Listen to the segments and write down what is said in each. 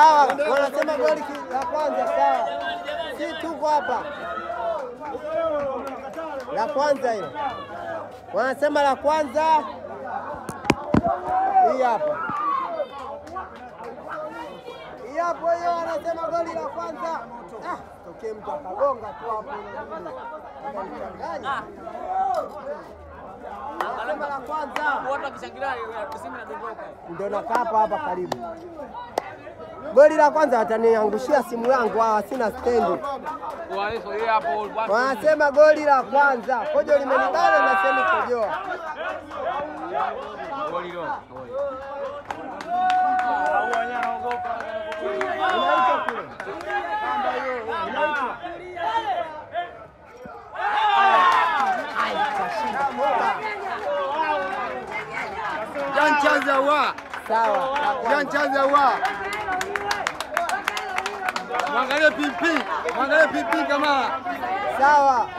Sawa, wanasema goli la kwanza sawa. Si tuko hapa. La kwanza hilo. Wanasema la kwanza. Hii hapa. Hii hapo hiyo wanasema goli la kwanza. Tokee mtu akagonga tu hapo. Wanasema la kwanza. Watu wakishangilia tuseme na dondoka. Ndio nakaa hapa karibu. Goli la kwanza wataniangushia simu yangu hawa, sina stendi. Wanasema goli la kwanza. Kojo limenibana na semi kojoa. Goli lo. Jan Chanza wa. Sawa. Jan Chanza wa. Mwangalie pipi. Mwangalie pipi kama. Sawa.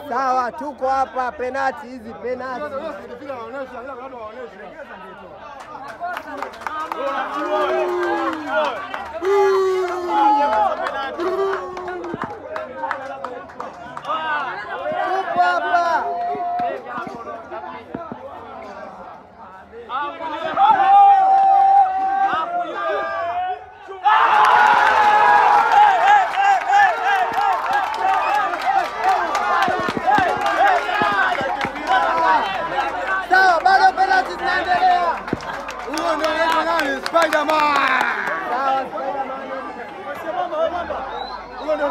Sawa, tuko hapa penalti hizi penalti. Tuko hapa. Sawa, bado penalti zinaendelea. Huyo ndio nani? Spider-Man. Sawa, Spider-Man. Huyo ndio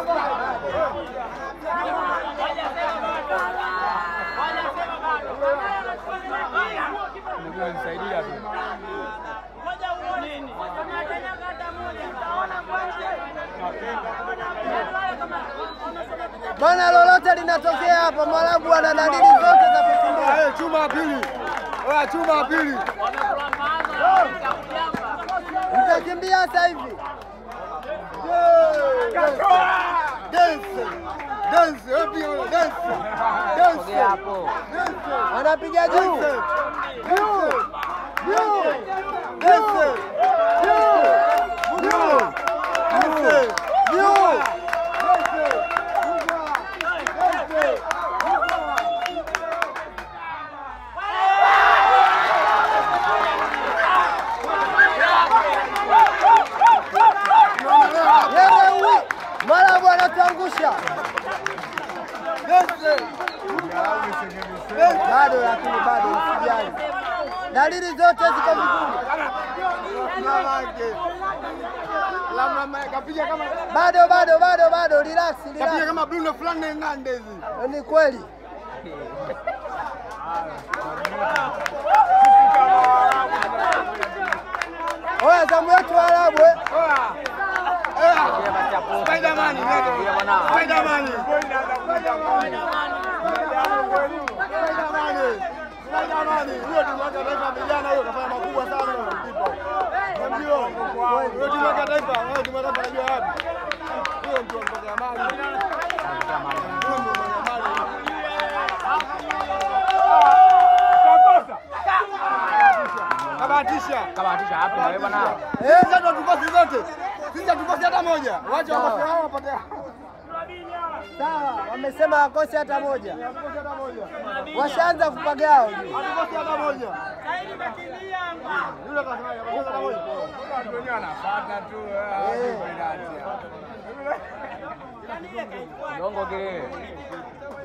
Nisaidia tu. Bwana lolote linatokea hapa, Mwarabu ana dalili zote za kukimbia. chuma ya pili. Oya chuma ya pili. Mtakimbia sasa hivi. Dance. Dance, happy dance. Dance. Hapo. Anapiga juu. Juu. Juu. Dance. Juu. Juu. Juu. Mwarabu anatuangusha. Bado lakini bado usijali. Dalili zote ziko vizuri. Bado relax. Kapiga kama Bruno Fernandes. Ni kweli. Oya zamu yetu Waarabu Spider-Man. Spider-Man. Huyo timu ya taifa vijana huyo kafanya makubwa sana kipa. Ndio. Huyo timu ya taifa, najua wapi. Huyo mtu mpaka mali. Kabahatisha hapo na wewe bwana. Sasa tukosi zote. Sisi hatukosi hata moja. Wacha wakose hao wapate. sawa, wamesema hakosi hata moja. Washaanza kupagao. Hatukosi hata moja. Yule kasema hata moja. Wenyewe anafuata tu. Dongo kile.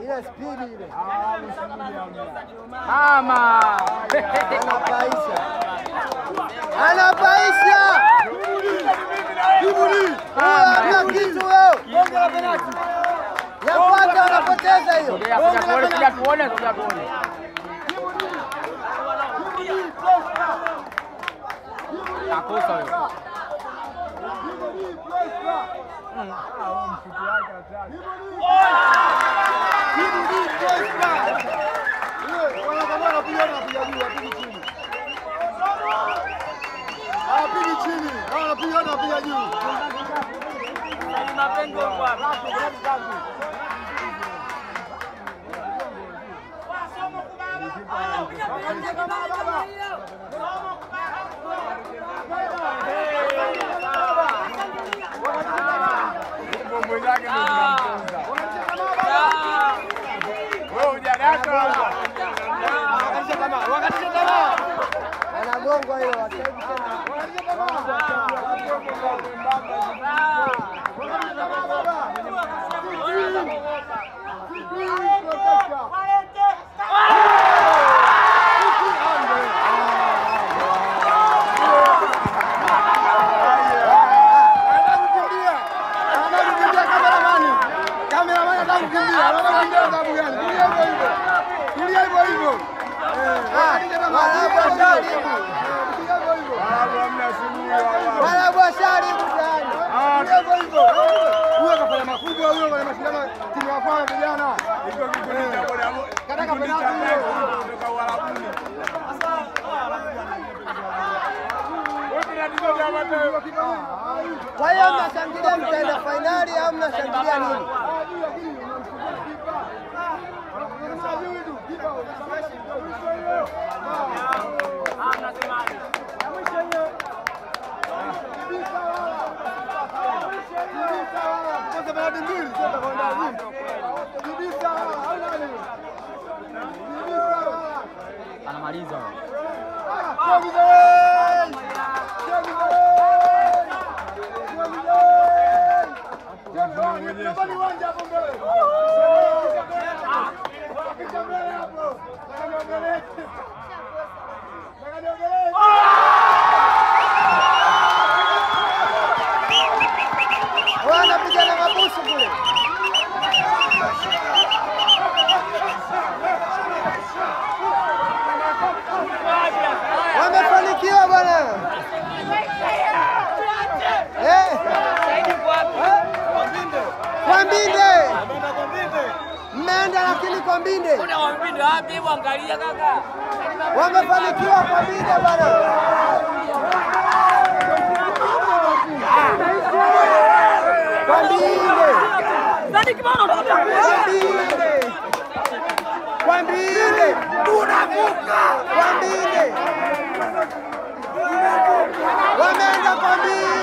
Ile speed ile. Mama. Anapaisha. Kiburi. Hamna kitu wewe. Bonge la penalti. Ya kwanza wanapoteza hiyo. Kuja tuone. Nakosa wewe. Anapiga juu. Anagongwa hiyo Kwa hiyo mnashangilia mtaenda fainali au mnashangilia nini? Anamaliza. Wanapiga na mabusu kule. Wamefanikiwa bwana. Kwa Mbinde. Mmeenda lakini kwa Mbinde. Kuna wa Mbinde wapi? Hebu angalia kaka. Wamefanikiwa kwa Mbinde bwana. Kwa Mbinde. Nani kibano ndio? Kwa Mbinde. Kwa Mbinde. Tunavuka. Kwa Mbinde. Wameenda kwa Mbinde.